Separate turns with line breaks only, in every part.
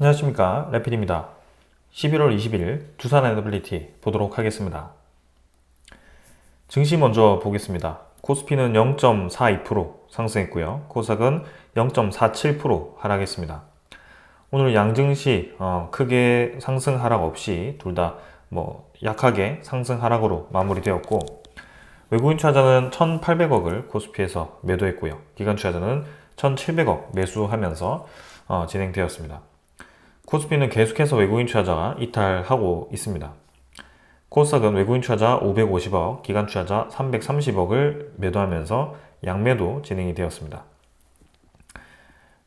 안녕하십니까, 래필입니다. 11월 20일 두산 에너빌리티 보도록 하겠습니다. 증시 먼저 보겠습니다. 코스피는 0.42% 상승했고요. 코스닥은 0.47% 하락했습니다. 오늘 양증시 크게 상승 하락 없이 둘 다 약하게 상승 하락으로 마무리되었고, 외국인 투자자는 1,800억을 코스피에서 매도했고요. 기관 투자자는 1,700억 매수하면서 진행되었습니다. 코스피는 계속해서 외국인 투자자가 이탈하고 있습니다. 코스닥은 외국인 투자자 550억, 기관 투자자 330억을 매도하면서 양매도 진행이 되었습니다.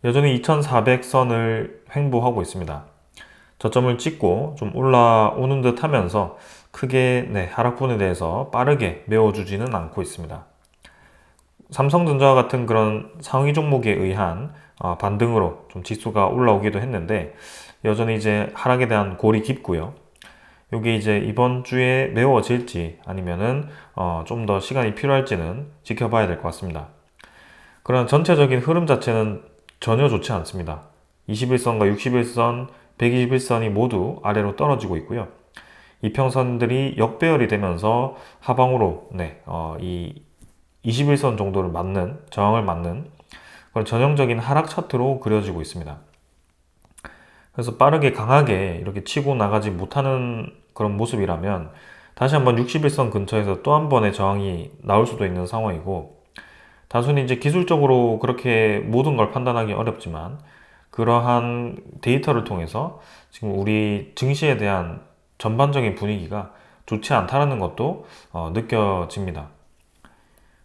여전히 2400선을 횡보하고 있습니다. 저점을 찍고 좀 올라오는 듯 하면서 크게 하락분에 대해서 빠르게 메워주지는 않고 있습니다. 삼성전자와 같은 그런 상위 종목에 의한 반등으로 좀 지수가 올라오기도 했는데, 여전히 이제 하락에 대한 골이 깊고요. 이게 이제 이번 주에 메워질지 아니면은 좀 더 시간이 필요할지는 지켜봐야 될 것 같습니다. 그러나 전체적인 흐름 자체는 전혀 좋지 않습니다. 21선과 61선, 121선이 모두 아래로 떨어지고 있고요. 이평선들이 역배열이 되면서 하방으로 이 21선 정도를 맞는, 저항을 맞는 그런 전형적인 하락 차트로 그려지고 있습니다. 그래서 빠르게 강하게 이렇게 치고 나가지 못하는 그런 모습이라면 다시 한번 61선 근처에서 또 한 번의 저항이 나올 수도 있는 상황이고, 단순히 이제 기술적으로 그렇게 모든 걸 판단하기 어렵지만 그러한 데이터를 통해서 지금 우리 증시에 대한 전반적인 분위기가 좋지 않다는 것도 느껴집니다.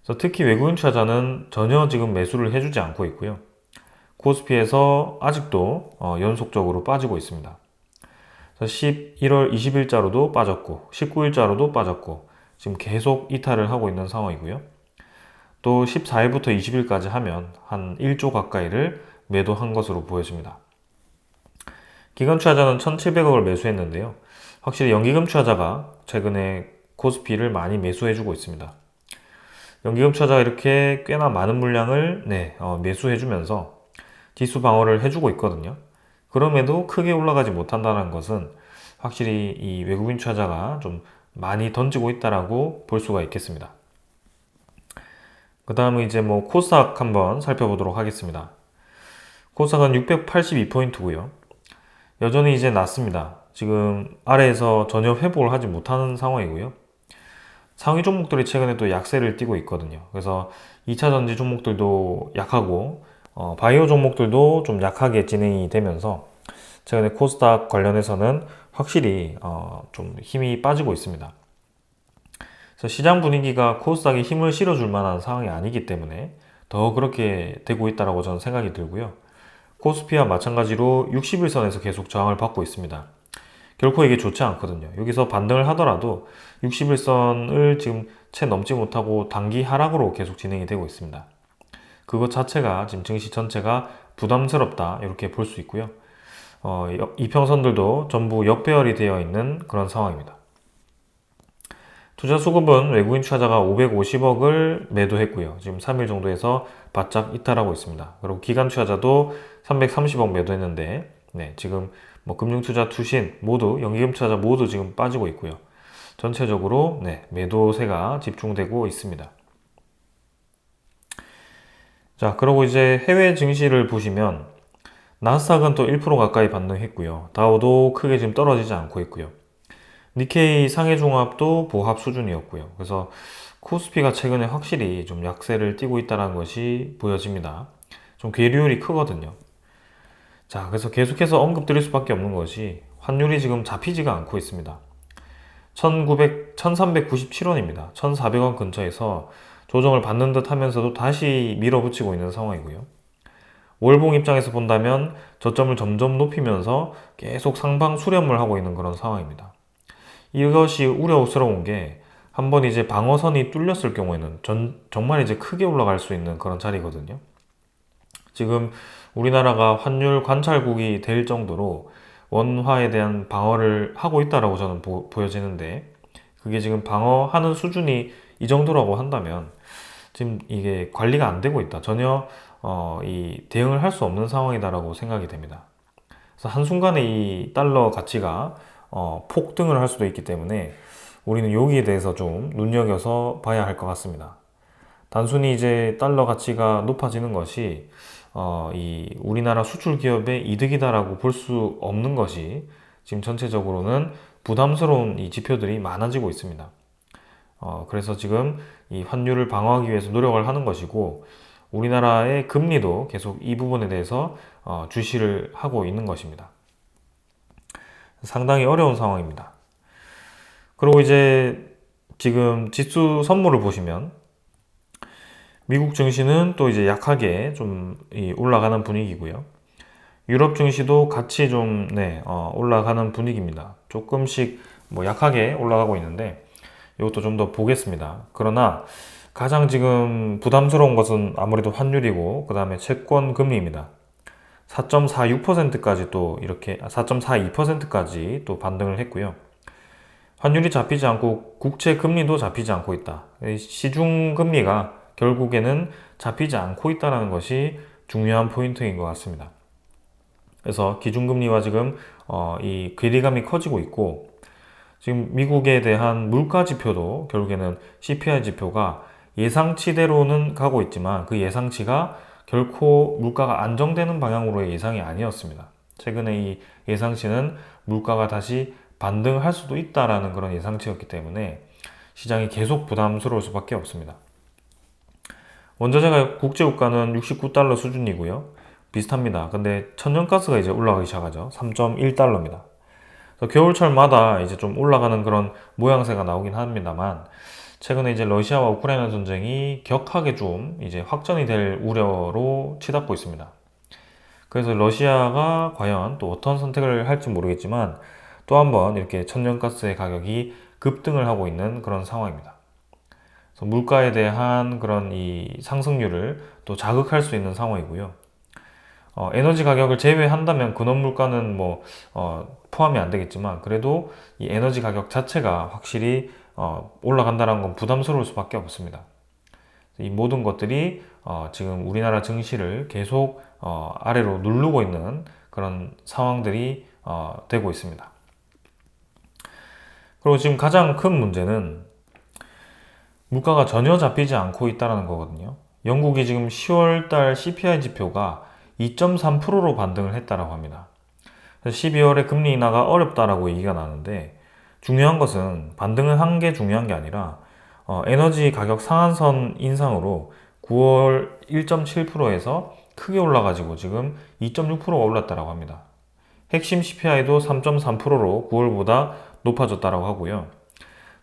그래서 특히 외국인 투자자는 전혀 지금 매수를 해주지 않고 있고요. 코스피에서 아직도 연속적으로 빠지고 있습니다. 11월 20일자로도 빠졌고 19일자로도 빠졌고 지금 계속 이탈을 하고 있는 상황이고요. 또 14일부터 20일까지 하면 한 1조 가까이를 매도한 것으로 보여집니다. 기관 투자자는 1,700억을 매수했는데요. 확실히 연기금 투자자가 최근에 코스피를 많이 매수해주고 있습니다. 연기금 투자자가 이렇게 꽤나 많은 물량을 매수해주면서 지수 방어를 해주고 있거든요. 그럼에도 크게 올라가지 못한다는 것은 확실히 이 외국인 투자자가 좀 많이 던지고 있다라고 볼 수가 있겠습니다. 그 다음은 이제 코스닥 한번 살펴보도록 하겠습니다. 코스닥은 682포인트고요. 여전히 이제 낮습니다. 지금 아래에서 전혀 회복을 하지 못하는 상황이고요. 상위 종목들이 최근에 또 약세를 띠고 있거든요. 그래서 2차 전지 종목들도 약하고 바이오 종목들도 좀 약하게 진행이 되면서 최근에 코스닥 관련해서는 확실히 좀 힘이 빠지고 있습니다. 그래서 시장 분위기가 코스닥에 힘을 실어줄 만한 상황이 아니기 때문에 더 그렇게 되고 있다고 저는 생각이 들고요. 코스피와 마찬가지로 60일선에서 계속 저항을 받고 있습니다. 결코 이게 좋지 않거든요. 여기서 반등을 하더라도 60일선을 지금 채 넘지 못하고 단기 하락으로 계속 진행이 되고 있습니다. 그것 자체가 지금 증시 전체가 부담스럽다 이렇게 볼 수 있고요. 이평선들도 전부 역배열이 되어 있는 그런 상황입니다. 투자 수급은 외국인 투자자가 550억을 매도했고요. 지금 3일 정도에서 바짝 이탈하고 있습니다. 그리고 기관 투자자도 330억 매도했는데 지금 금융투자 투신 모두, 연기금 투자자 모두 지금 빠지고 있고요. 전체적으로 매도세가 집중되고 있습니다. 자, 그리고 이제 해외 증시를 보시면 나스닥은 또 1% 가까이 반등했고요. 다우도 크게 지금 떨어지지 않고 있고요. 니케이 상해종합도 보합 수준이었고요. 그래서 코스피가 최근에 확실히 좀 약세를 띠고 있다는 것이 보여집니다. 좀 괴리율이 크거든요. 자, 그래서 계속해서 언급드릴 수밖에 없는 것이 환율이 지금 잡히지가 않고 있습니다. 1397원입니다. 1400원 근처에서 조정을 받는 듯 하면서도 다시 밀어붙이고 있는 상황이고요. 월봉 입장에서 본다면 저점을 점점 높이면서 계속 상방 수렴을 하고 있는 그런 상황입니다. 이것이 우려스러운 게 한번 이제 방어선이 뚫렸을 경우에는 정말 이제 크게 올라갈 수 있는 그런 자리거든요. 지금 우리나라가 환율 관찰국이 될 정도로 원화에 대한 방어를 하고 있다라고 저는 보여지는데, 그게 지금 방어하는 수준이 이 정도라고 한다면 지금 이게 관리가 안 되고 있다. 전혀 이 대응을 할 수 없는 상황이다라고 생각이 됩니다. 그래서 한순간에 이 달러 가치가 폭등을 할 수도 있기 때문에 우리는 여기에 대해서 좀 눈여겨서 봐야 할 것 같습니다. 단순히 이제 달러 가치가 높아지는 것이 이 우리나라 수출 기업의 이득이다라고 볼 수 없는 것이 지금 전체적으로는 부담스러운 이 지표들이 많아지고 있습니다. 그래서 지금 이 환율을 방어하기 위해서 노력을 하는 것이고 우리나라의 금리도 계속 이 부분에 대해서 주시를 하고 있는 것입니다. 상당히 어려운 상황입니다. 그리고 이제 지금 지수 선물을 보시면 미국 증시는 또 이제 약하게 좀 올라가는 분위기고요. 유럽 증시도 같이 좀 올라가는 분위기입니다. 조금씩 뭐 약하게 올라가고 있는데 이것도 좀 더 보겠습니다. 그러나 가장 지금 부담스러운 것은 아무래도 환율이고 그 다음에 채권 금리입니다. 4.46%까지 또 이렇게 4.42%까지 또 반등을 했고요. 환율이 잡히지 않고 국채 금리도 잡히지 않고 있다. 시중 금리가 결국에는 잡히지 않고 있다는 것이 중요한 포인트인 것 같습니다. 그래서 기준금리와 지금 이 괴리감이 커지고 있고 지금 미국에 대한 물가 지표도 결국에는 CPI 지표가 예상치대로는 가고 있지만 그 예상치가 결코 물가가 안정되는 방향으로의 예상이 아니었습니다. 최근에 이 예상치는 물가가 다시 반등할 수도 있다라는 그런 예상치였기 때문에 시장이 계속 부담스러울 수밖에 없습니다. 원자재가 국제유가는 69달러 수준이고요. 비슷합니다. 근데 천연가스가 이제 올라가기 시작하죠. 3.1달러입니다. 겨울철마다 이제 좀 올라가는 그런 모양새가 나오긴 합니다만 최근에 이제 러시아와 우크라이나 전쟁이 격하게 좀 이제 확전이 될 우려로 치닫고 있습니다. 그래서 러시아가 과연 또 어떤 선택을 할지 모르겠지만 또 한번 이렇게 천연가스의 가격이 급등을 하고 있는 그런 상황입니다. 그래서 물가에 대한 그런 이 상승률을 또 자극할 수 있는 상황이고요. 에너지 가격을 제외한다면 근원 물가는 뭐 포함이 안 되겠지만 그래도 이 에너지 가격 자체가 확실히 올라간다는 건 부담스러울 수밖에 없습니다. 이 모든 것들이 지금 우리나라 증시를 계속 아래로 누르고 있는 그런 상황들이 되고 있습니다. 그리고 지금 가장 큰 문제는 물가가 전혀 잡히지 않고 있다는 거거든요. 영국이 지금 10월달 CPI 지표가 2.3%로 반등을 했다고 합니다. 12월에 금리 인하가 어렵다라고 얘기가 나는데 중요한 것은 반등을 한 게 중요한 게 아니라 에너지 가격 상한선 인상으로 9월 1.7%에서 크게 올라가지고 지금 2.6%가 올랐다고 합니다. 핵심 CPI도 3.3%로 9월보다 높아졌다고 하고요.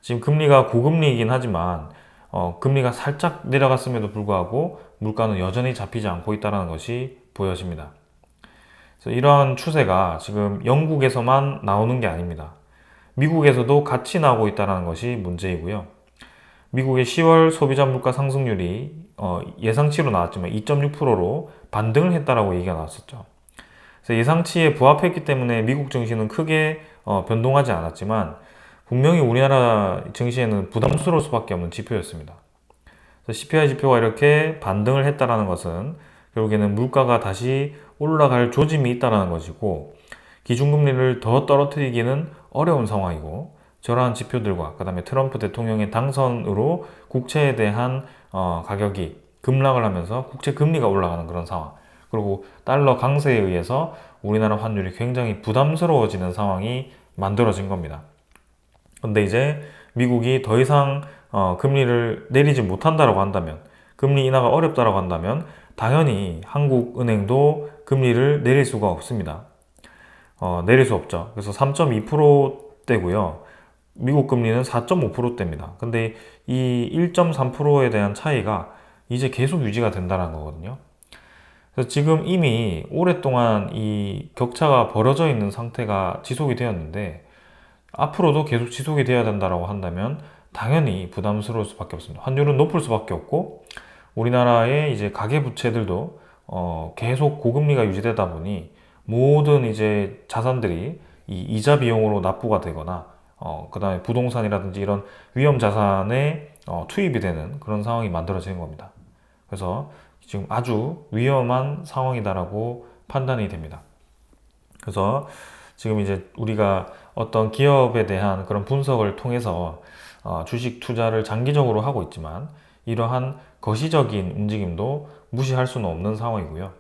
지금 금리가 고금리이긴 하지만 금리가 살짝 내려갔음에도 불구하고 물가는 여전히 잡히지 않고 있다는 것이 보여집니다. 그래서 이러한 추세가 지금 영국에서만 나오는 게 아닙니다. 미국에서도 같이 나오고 있다는 것이 문제이고요. 미국의 10월 소비자 물가 상승률이 예상치로 나왔지만 2.6%로 반등을 했다라고 얘기가 나왔었죠. 그래서 예상치에 부합했기 때문에 미국 증시는 크게 변동하지 않았지만 분명히 우리나라 증시에는 부담스러울 수밖에 없는 지표였습니다. 그래서 CPI 지표가 이렇게 반등을 했다는 것은 결국에는 물가가 다시 올라갈 조짐이 있다는 것이고 기준금리를 더 떨어뜨리기는 어려운 상황이고 저러한 지표들과 그 다음에 트럼프 대통령의 당선으로 국채에 대한 가격이 급락을 하면서 국채 금리가 올라가는 그런 상황 그리고 달러 강세에 의해서 우리나라 환율이 굉장히 부담스러워지는 상황이 만들어진 겁니다. 근데 이제 미국이 더 이상 금리를 내리지 못한다라고 한다면 금리 인하가 어렵다라고 한다면 당연히 한국은행도 금리를 내릴 수가 없습니다. 내릴 수 없죠. 그래서 3.2%대고요. 미국 금리는 4.5%대입니다. 근데 이 1.3%에 대한 차이가 이제 계속 유지가 된다는 거거든요. 그래서 지금 이미 오랫동안 이 격차가 벌어져 있는 상태가 지속이 되었는데 앞으로도 계속 지속이 되어야 된다고 한다면 당연히 부담스러울 수밖에 없습니다. 환율은 높을 수밖에 없고 우리나라의 이제 가계부채들도 계속 고금리가 유지되다 보니 모든 이제 자산들이 이 이자 비용으로 납부가 되거나 그 다음에 부동산이라든지 이런 위험 자산에 투입이 되는 그런 상황이 만들어지는 겁니다. 그래서 지금 아주 위험한 상황이다라고 판단이 됩니다. 그래서 지금 이제 우리가 어떤 기업에 대한 그런 분석을 통해서 주식 투자를 장기적으로 하고 있지만 이러한 거시적인 움직임도 무시할 수는 없는 상황이고요.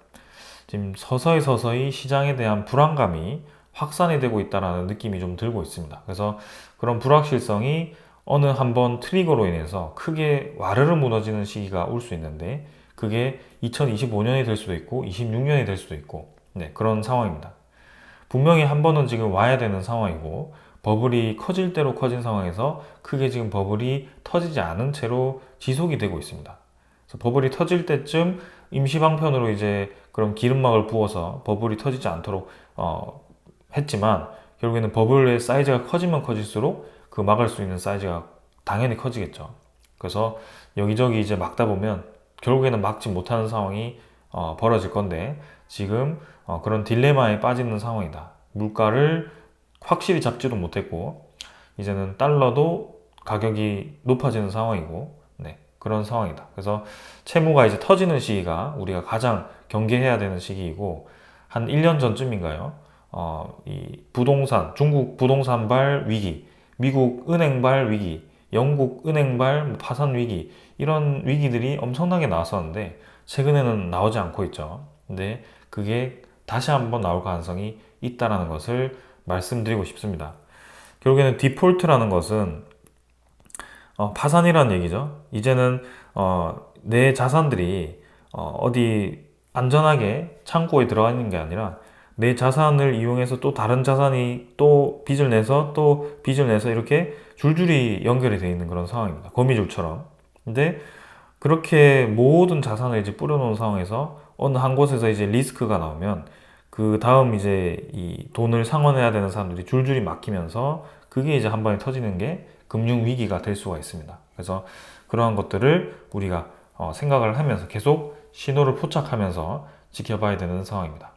지금 서서히 시장에 대한 불안감이 확산이 되고 있다는 느낌이 좀 들고 있습니다. 그래서 그런 불확실성이 어느 한번 트리거로 인해서 크게 와르르 무너지는 시기가 올 수 있는데 그게 2025년이 될 수도 있고 26년이 될 수도 있고 네, 그런 상황입니다. 분명히 한 번은 지금 와야 되는 상황이고 버블이 커질 대로 커진 상황에서 크게 지금 버블이 터지지 않은 채로 지속이 되고 있습니다. 그래서 버블이 터질 때쯤 임시방편으로 이제 그런 기름막을 부어서 버블이 터지지 않도록 했지만 결국에는 버블의 사이즈가 커지면 커질수록 그 막을 수 있는 사이즈가 당연히 커지겠죠. 그래서 여기저기 이제 막다 보면 결국에는 막지 못하는 상황이 벌어질 건데 지금 그런 딜레마에 빠지는 상황이다. 물가를 확실히 잡지도 못했고 이제는 달러도 가격이 높아지는 상황이고 네, 그런 상황이다. 그래서 채무가 이제 터지는 시기가 우리가 가장 경계해야 되는 시기이고 한 1년 전쯤인가요? 이 부동산, 중국 부동산발 위기, 미국 은행발 위기, 영국 은행발 파산 위기 이런 위기들이 엄청나게 나왔었는데 최근에는 나오지 않고 있죠. 근데 그게 다시 한번 나올 가능성이 있다는 것을 말씀드리고 싶습니다. 결국에는 디폴트라는 것은 파산이라는 얘기죠. 이제는 내 자산들이 어디 안전하게 창고에 들어가 있는 게 아니라 내 자산을 이용해서 또 다른 자산이 또 빚을 내서 또 빚을 내서 이렇게 줄줄이 연결이 되어 있는 그런 상황입니다. 거미줄처럼. 근데 그렇게 모든 자산을 이제 뿌려놓은 상황에서 어느 한 곳에서 이제 리스크가 나오면 그 다음 이제 이 돈을 상환해야 되는 사람들이 줄줄이 막히면서 그게 이제 한 번에 터지는 게 금융 위기가 될 수가 있습니다. 그래서 그러한 것들을 우리가 생각을 하면서 계속 신호를 포착하면서 지켜봐야 되는 상황입니다.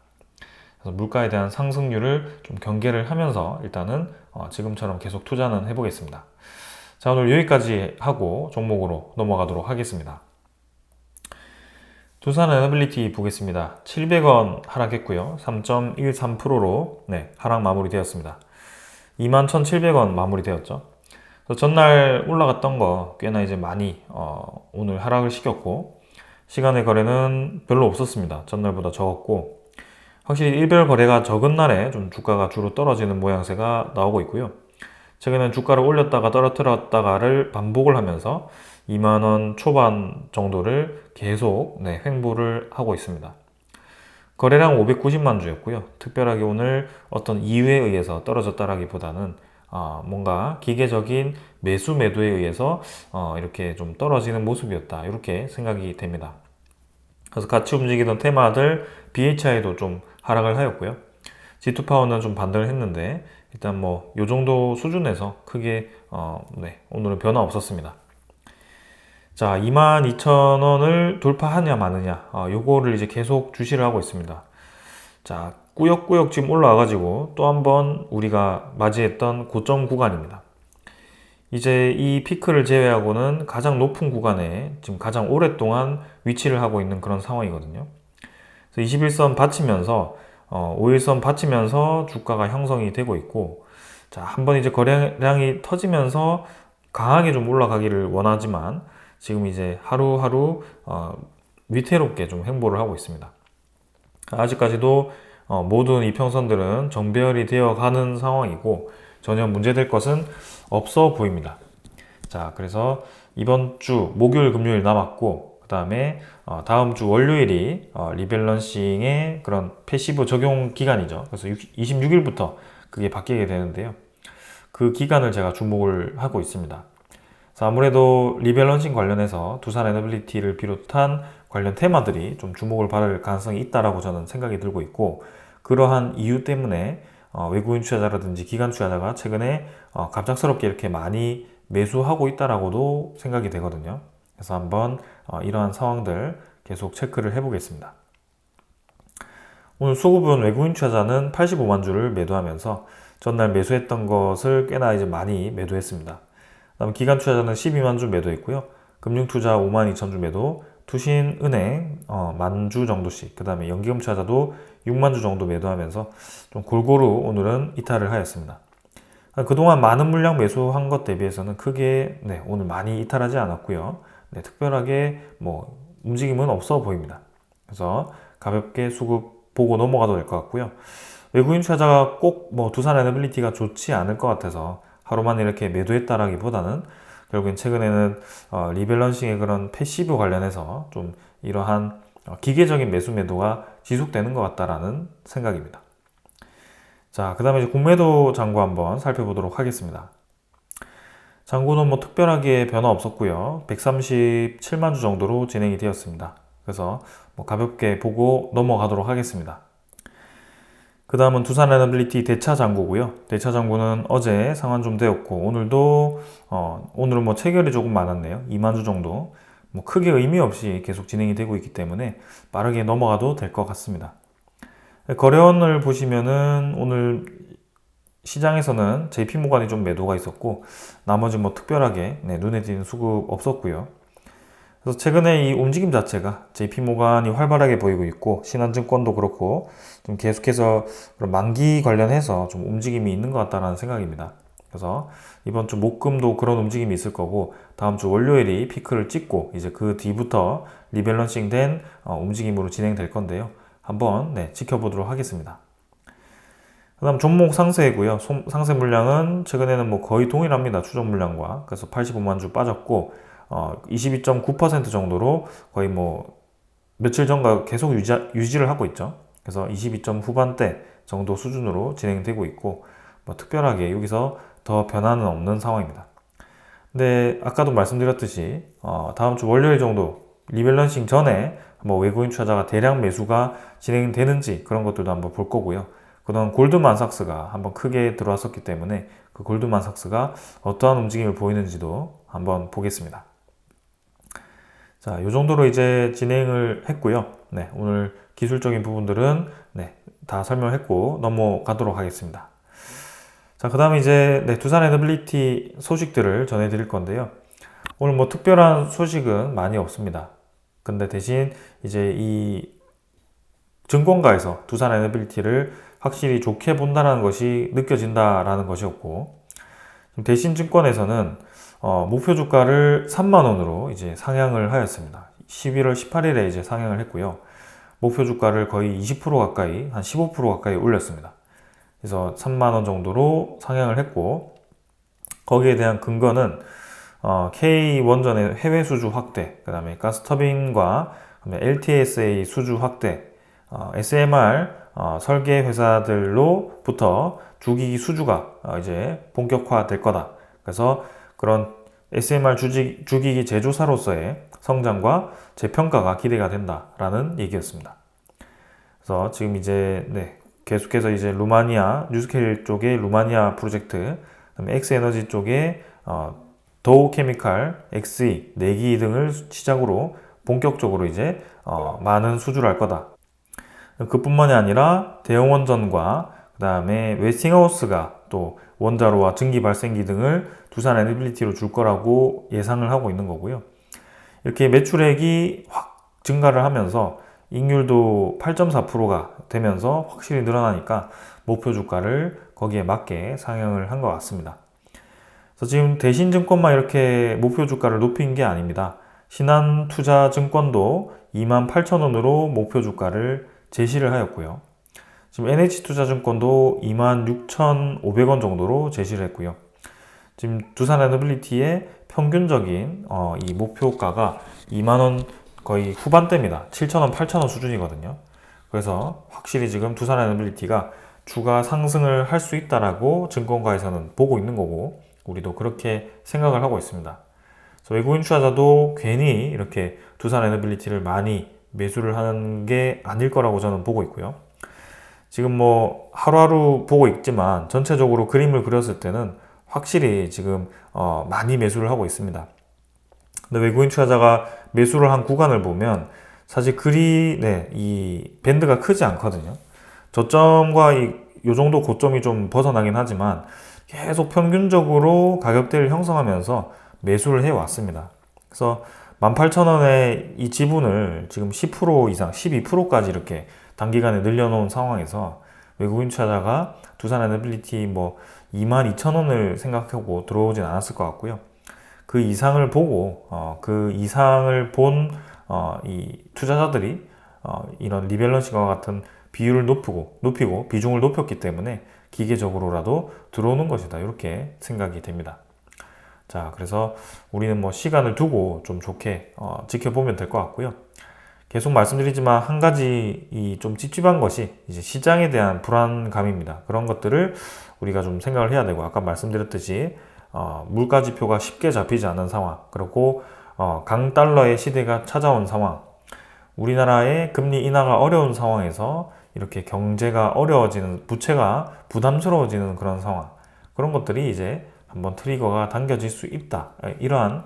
그래서 물가에 대한 상승률을 좀 경계를 하면서 일단은 지금처럼 계속 투자는 해보겠습니다. 자, 오늘 여기까지 하고 종목으로 넘어가도록 하겠습니다. 두산 에너빌리티 보겠습니다. 700원 하락했고요. 3.13%로 네, 하락 마무리되었습니다. 21,700원 마무리되었죠. 전날 올라갔던 거 꽤나 이제 많이 오늘 하락을 시켰고 시간의 거래는 별로 없었습니다. 전날보다 적었고 확실히 일별 거래가 적은 날에 좀 주가가 주로 떨어지는 모양새가 나오고 있고요. 최근엔 주가를 올렸다가 떨어뜨렸다가를 반복을 하면서 2만원 초반 정도를 계속 횡보를 하고 있습니다. 거래량 590만 주였고요. 특별하게 오늘 어떤 이유에 의해서 떨어졌다라기보다는 뭔가 기계적인 매수 매도에 의해서 이렇게 좀 떨어지는 모습이었다 이렇게 생각이 됩니다. 그래서 같이 움직이던 테마들 BHI도 좀 하락을 하였고요. G2파워는 좀 반등을 했는데 일단 뭐 요 정도 수준에서 크게 오늘은 변화 없었습니다. 자, 22,000원을 돌파하냐 마느냐 요거를 이제 계속 주시를 하고 있습니다. 자, 꾸역꾸역 지금 올라와 가지고 또 한번 우리가 맞이했던 고점 구간입니다. 이제 이 피크를 제외하고는 가장 높은 구간에 지금 가장 오랫동안 위치를 하고 있는 그런 상황이거든요. 그래서 21선 받치면서 5일선 받치면서 주가가 형성이 되고 있고 자, 한번 이제 거래량이 터지면서 강하게 좀 올라가기를 원하지만 지금 이제 하루하루 위태롭게 좀 행보를 하고 있습니다. 아직까지도 모든 이평선들은 정배열이 되어 가는 상황이고 전혀 문제될 것은 없어 보입니다. 자, 그래서 이번 주 목요일 금요일 남았고 그 다음에 다음 주 월요일이 리밸런싱의 그런 패시브 적용 기간이죠. 그래서 26일부터 그게 바뀌게 되는데요. 그 기간을 제가 주목을 하고 있습니다. 그래서 아무래도 리밸런싱 관련해서 두산 에너빌리티를 비롯한 관련 테마들이 좀 주목을 받을 가능성이 있다라고 저는 생각이 들고 있고 그러한 이유 때문에 외국인 투자자라든지 기관 투자자가 최근에 갑작스럽게 이렇게 많이 매수하고 있다라고도 생각이 되거든요. 그래서 한번 이러한 상황들 계속 체크를 해보겠습니다. 오늘 수급은 외국인 투자자는 85만 주를 매도하면서 전날 매수했던 것을 꽤나 이제 많이 매도했습니다. 그다음 기관 투자자는 12만 주 매도했고요. 금융투자 5만 2천 주 매도, 투신은행 10,000주 정도씩, 그 다음에 연기금투자자도 6만 주 정도 매도하면서 좀 골고루 오늘은 이탈을 하였습니다. 그동안 많은 물량 매수한 것 대비해서는 크게 오늘 많이 이탈하지 않았고요. 특별하게 뭐 움직임은 없어 보입니다. 그래서 가볍게 수급 보고 넘어가도 될 것 같고요. 외국인 투자자가 꼭 뭐 두산에너빌리티가 좋지 않을 것 같아서 하루만 이렇게 매도했다라기보다는 결국엔 최근에는 리밸런싱의 그런 패시브 관련해서 좀 이러한 기계적인 매수 매도가 지속되는 것 같다라는 생각입니다. 자, 그 다음에 이제 공매도 잔고 한번 살펴보도록 하겠습니다. 잔고는 뭐 특별하게 변화 없었고요. 137만 주 정도로 진행이 되었습니다. 그래서 뭐 가볍게 보고 넘어가도록 하겠습니다. 그 다음은 두산에너빌리티 대차 잔고고요. 대차 잔고는 어제 상환 좀 되었고 오늘도 오늘은 뭐 체결이 조금 많았네요. 2만 주 정도. 뭐 크게 의미 없이 계속 진행이 되고 있기 때문에 빠르게 넘어가도 될 것 같습니다. 거래원을 보시면은 오늘 시장에서는 JP모간이 좀 매도가 있었고 나머지 뭐 특별하게 눈에 띄는 수급 없었고요. 그래서 최근에 이 움직임 자체가 JP모간이 활발하게 보이고 있고 신한증권도 그렇고 좀 계속해서 그런 만기 관련해서 좀 움직임이 있는 것 같다는 생각입니다. 그래서 이번 주 목금도 그런 움직임이 있을 거고 다음 주 월요일이 피크를 찍고 이제 그 뒤부터 리밸런싱 된 움직임으로 진행될 건데요. 한번 지켜보도록 하겠습니다. 그 다음 종목 상세이고요. 상세 물량은 최근에는 뭐 거의 동일합니다. 추정 물량과. 그래서 85만 주 빠졌고 22.9% 정도로 거의 뭐 며칠 전과 계속 유지를 하고 있죠. 그래서 22점 후반대 정도 수준으로 진행되고 있고 뭐 특별하게 여기서 더 변화는 없는 상황입니다. 근데 아까도 말씀드렸듯이 다음 주 월요일 정도 리밸런싱 전에 뭐 외국인 투자자가 대량 매수가 진행되는지 그런 것들도 한번 볼 거고요. 그동안 골드만삭스가 한번 크게 들어왔었기 때문에 그 골드만삭스가 어떠한 움직임을 보이는지도 한번 보겠습니다. 자, 이 정도로 이제 진행을 했고요. 오늘 기술적인 부분들은 다 설명했고 넘어가도록 하겠습니다. 자, 그 다음에 이제 두산에너빌리티 소식들을 전해드릴 건데요. 오늘 뭐 특별한 소식은 많이 없습니다. 근데 대신 이제 이 증권가에서 두산에너빌리티를 확실히 좋게 본다는 것이 느껴진다라는 것이었고 대신증권에서는 목표 주가를 3만 원으로 이제 상향을 하였습니다. 11월 18일에 이제 상향을 했고요. 목표 주가를 거의 20% 가까이 한 15% 가까이 올렸습니다. 그래서 3만 원 정도로 상향을 했고 거기에 대한 근거는 K 원전의 해외 수주 확대, 그 다음에 가스터빈과 LTSA 수주 확대, SMR 설계 회사들로부터 주기기 수주가 이제 본격화될 거다. 그래서 그런 SMR 주기기 제조사로서의 성장과 재평가가 기대가 된다라는 얘기였습니다. 그래서 지금 이제 계속해서 이제 루마니아 뉴스케일 쪽의 루마니아 프로젝트, 그다음에 엑스에너지 쪽의 도우케미칼, XE, 내기 등을 시작으로 본격적으로 이제 많은 수주를 할 거다. 그뿐만이 아니라 대형원전과 그 다음에 웨스팅하우스가 또 원자로와 증기 발생기 등을 두산에너빌리티로 줄 거라고 예상을 하고 있는 거고요. 이렇게 매출액이 확 증가를 하면서 이익률도 8.4%가 되면서 확실히 늘어나니까 목표 주가를 거기에 맞게 상향을 한 것 같습니다. 그래서 지금 대신증권만 이렇게 목표 주가를 높인 게 아닙니다. 신한투자증권도 28,000원으로 목표 주가를 제시를 하였고요. 지금 NH투자증권도 26,500원 정도로 제시를 했고요. 지금 두산에너빌리티의 평균적인 이 목표가가 2만원 거의 후반대입니다. 7,000원, 8,000원 수준이거든요. 그래서 확실히 지금 두산에너빌리티가 주가 상승을 할 수 있다라고 증권가에서는 보고 있는 거고 우리도 그렇게 생각을 하고 있습니다. 그래서 외국인 투자자도 괜히 이렇게 두산에너빌리티를 많이 매수를 하는 게 아닐 거라고 저는 보고 있고요. 지금 뭐 하루하루 보고 있지만 전체적으로 그림을 그렸을 때는 확실히 지금 많이 매수를 하고 있습니다. 근데 외국인 투자자가 매수를 한 구간을 보면 사실 그리 이 밴드가 크지 않거든요. 저점과 이 정도 고점이 좀 벗어나긴 하지만 계속 평균적으로 가격대를 형성하면서 매수를 해 왔습니다. 그래서 18,000원의 이 지분을 지금 10% 이상, 12%까지 이렇게 단기간에 늘려놓은 상황에서 외국인 투자자가 두산 에너빌리티 뭐 22,000원을 생각하고 들어오진 않았을 것 같고요. 그 이상을 보고 그 이상을 본 이 투자자들이 이런 리밸런싱과 같은 비율을 높이고 비중을 높였기 때문에 기계적으로라도 들어오는 것이다, 이렇게 생각이 됩니다. 자, 그래서 우리는 뭐 시간을 두고 좀 좋게 지켜보면 될 것 같고요. 계속 말씀드리지만 한 가지 이 좀 찝찝한 것이 이제 시장에 대한 불안감입니다. 그런 것들을 우리가 좀 생각을 해야 되고, 아까 말씀드렸듯이 물가 지표가 쉽게 잡히지 않는 상황, 그리고 강달러의 시대가 찾아온 상황, 우리나라의 금리 인하가 어려운 상황에서 이렇게 경제가 어려워지는, 부채가 부담스러워지는 그런 상황, 그런 것들이 이제 한번 트리거가 당겨질 수 있다, 이러한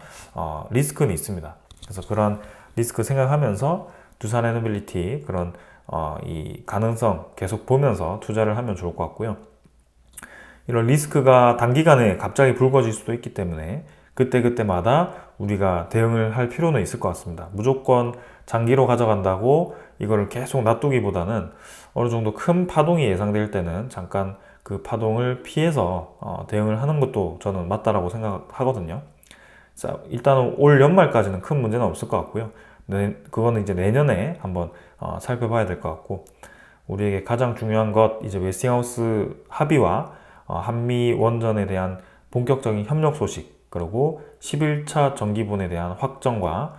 리스크는 있습니다. 그래서 그런 리스크 생각하면서 두산 에너빌리티 그런 이 가능성 계속 보면서 투자를 하면 좋을 것 같고요. 이런 리스크가 단기간에 갑자기 불거질 수도 있기 때문에 그때그때마다 우리가 대응을 할 필요는 있을 것 같습니다. 무조건 장기로 가져간다고 이거를 계속 놔두기보다는 어느 정도 큰 파동이 예상될 때는 잠깐 그 파동을 피해서 대응을 하는 것도 저는 맞다라고 생각하거든요. 자, 일단은 올 연말까지는 큰 문제는 없을 것 같고요. 그거는 이제 내년에 한번 살펴봐야 될 것 같고, 우리에게 가장 중요한 것, 이제 웨스팅하우스 합의와 한미 원전에 대한 본격적인 협력 소식, 그리고 11차 정기분에 대한 확정과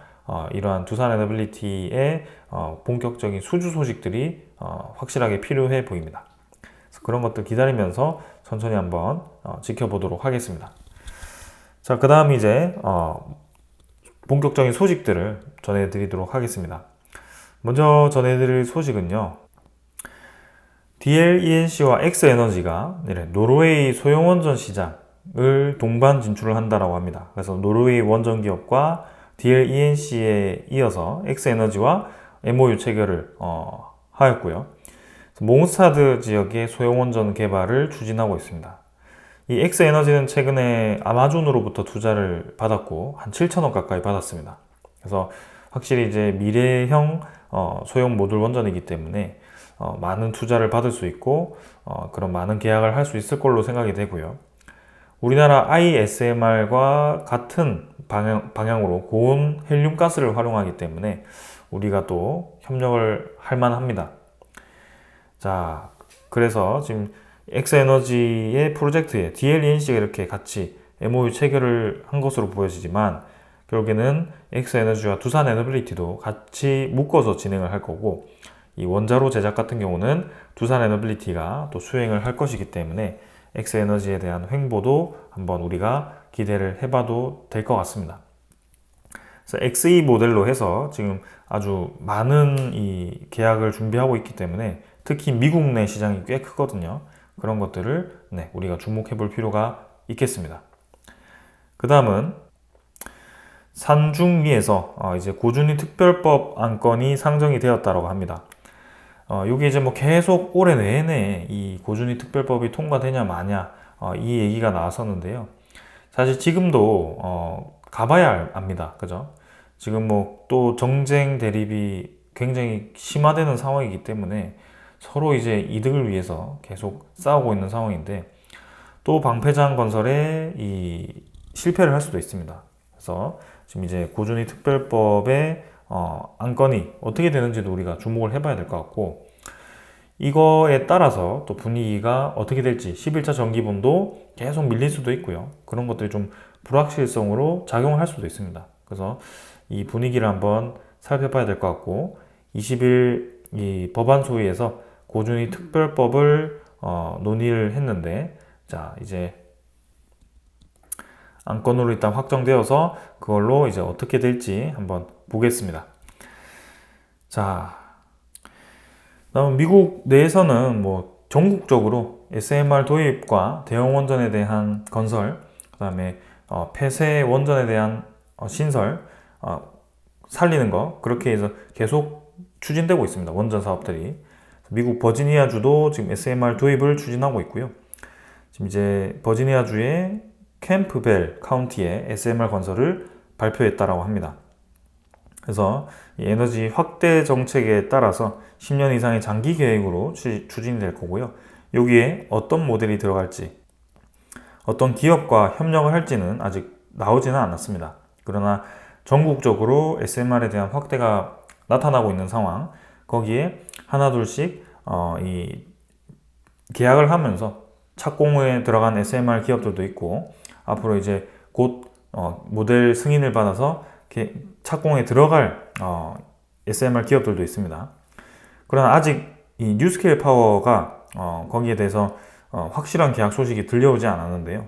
이러한 두산 에너빌리티의 본격적인 수주 소식들이 확실하게 필요해 보입니다. 그래서 그런 것들 기다리면서 천천히 한번 지켜보도록 하겠습니다. 자, 그 다음 이제 본격적인 소식들을 전해드리도록 하겠습니다. 먼저 전해드릴 소식은요, DLENC와 X에너지가 노르웨이 소형원전 시장을 동반 진출을 한다라고 합니다. 그래서 노르웨이 원전 기업과 DLENC에 이어서 X에너지와 MOU 체결을 하였고요. 몽스타드 지역의 소형원전 개발을 추진하고 있습니다. 이 X에너지는 최근에 아마존으로부터 투자를 받았고 한 7천억 가까이 받았습니다. 그래서 확실히 이제 미래형 소형 모듈 원전이기 때문에 많은 투자를 받을 수 있고 그런 많은 계약을 할 수 있을 걸로 생각이 되고요. 우리나라 ISMR과 같은 방향으로 고온 헬륨 가스를 활용하기 때문에 우리가 또 협력을 할 만합니다. 자, 그래서 지금 엑스에너지의 프로젝트에 DLENC가 이렇게 같이 MOU 체결을 한 것으로 보여지지만, 결국에는 엑스에너지와 두산 에너빌리티도 같이 묶어서 진행을 할 거고, 이 원자로 제작 같은 경우는 두산 에너빌리티가 또 수행을 할 것이기 때문에 엑스에너지에 대한 횡보도 한번 우리가 기대를 해봐도 될 것 같습니다. 그래서 XE 모델로 해서 지금 아주 많은 이 계약을 준비하고 있기 때문에 특히 미국 내 시장이 꽤 크거든요. 그런 것들을 우리가 주목해 볼 필요가 있겠습니다. 그 다음은 산중미에서 이제 고준위 특별법 안건이 상정이 되었다고 합니다. 이게 이제 뭐 계속 올해 내내 이 고준위 특별법이 통과되냐 마냐 이 얘기가 나왔었는데요. 사실 지금도 가봐야 압니다. 그죠? 지금 뭐 또 정쟁 대립이 굉장히 심화되는 상황이기 때문에 서로 이제 이득을 위해서 계속 싸우고 있는 상황인데, 또 방패장 건설에 이 실패를 할 수도 있습니다. 그래서 지금 이제 고준위 특별법의 안건이 어떻게 되는지도 우리가 주목을 해봐야 될 것 같고, 이거에 따라서 또 분위기가 어떻게 될지 11차 정기분도 계속 밀릴 수도 있고요. 그런 것들이 좀 불확실성으로 작용할 수도 있습니다. 그래서 이 분위기를 한번 살펴봐야 될 것 같고, 20일 이 법안 소위에서 고준위 특별법을 논의를 했는데, 자, 이제 안건으로 일단 확정되어서 그걸로 이제 어떻게 될지 한번 보겠습니다. 자, 다음 미국 내에서는 뭐 전국적으로 SMR 도입과 대형 원전에 대한 건설, 그 다음에 폐쇄 원전에 대한 신설, 살리는 거, 그렇게 해서 계속 추진되고 있습니다. 원전 사업들이. 미국 버지니아주도 지금 SMR 도입을 추진하고 있고요. 지금 이제 버지니아주의 캠프벨 카운티에 SMR 건설을 발표했다라고 합니다. 그래서 이 에너지 확대 정책에 따라서 10년 이상의 장기 계획으로 추진이 될 거고요. 여기에 어떤 모델이 들어갈지, 어떤 기업과 협력을 할지는 아직 나오지는 않았습니다. 그러나 전국적으로 SMR에 대한 확대가 나타나고 있는 상황, 거기에 하나둘씩 이 계약을 하면서 착공에 들어간 SMR 기업들도 있고, 앞으로 이제 곧 모델 승인을 받아서 착공에 들어갈 SMR 기업들도 있습니다. 그러나 아직 이 뉴스케일 파워가 거기에 대해서 확실한 계약 소식이 들려오지 않았는데요.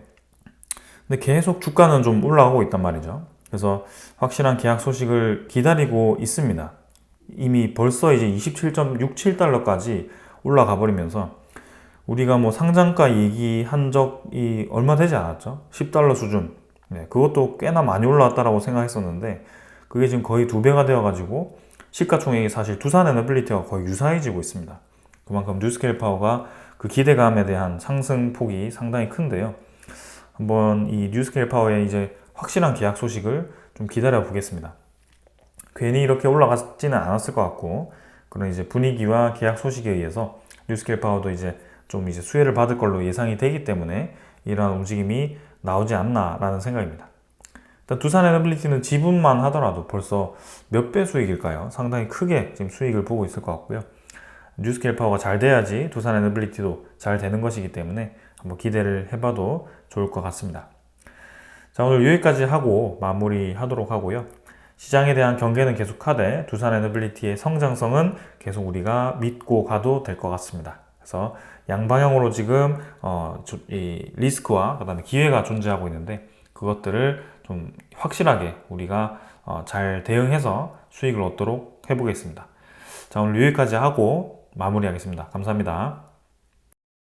근데 계속 주가는 좀 올라가고 있단 말이죠. 그래서 확실한 계약 소식을 기다리고 있습니다. 이미 벌써 이제 27.67달러까지 올라가 버리면서 우리가 뭐 상장가 얘기한 적이 얼마 되지 않았죠? 10달러 수준. 네, 그것도 꽤나 많이 올라왔다라고 생각했었는데 그게 지금 거의 2배가 되어가지고 시가총액이 사실 두산 에너빌리티와 거의 유사해지고 있습니다. 그만큼 뉴스케일 파워가 그 기대감에 대한 상승폭이 상당히 큰데요. 한번 이 뉴스케일 파워의 이제 확실한 계약 소식을 좀 기다려 보겠습니다. 괜히 이렇게 올라갔지는 않았을 것 같고 그런 이제 분위기와 계약 소식에 의해서 뉴스케일 파워도 이제 좀 이제 수혜를 받을 걸로 예상이 되기 때문에 이러한 움직임이 나오지 않나라는 생각입니다. 일단 두산 에너빌리티는 지분만 하더라도 벌써 몇 배 수익일까요? 상당히 크게 지금 수익을 보고 있을 것 같고요. 뉴스케일 파워가 잘 돼야지 두산 에너빌리티도 잘 되는 것이기 때문에 한번 기대를 해봐도 좋을 것 같습니다. 자, 오늘 여기까지 하고 마무리하도록 하고요. 시장에 대한 경계는 계속하되 두산 에너빌리티의 성장성은 계속 우리가 믿고 가도 될 것 같습니다. 그래서 양방향으로 지금 이 리스크와 그다음에 기회가 존재하고 있는데 그것들을 좀 확실하게 우리가 잘 대응해서 수익을 얻도록 해보겠습니다. 자, 오늘 여기까지 하고 마무리하겠습니다. 감사합니다.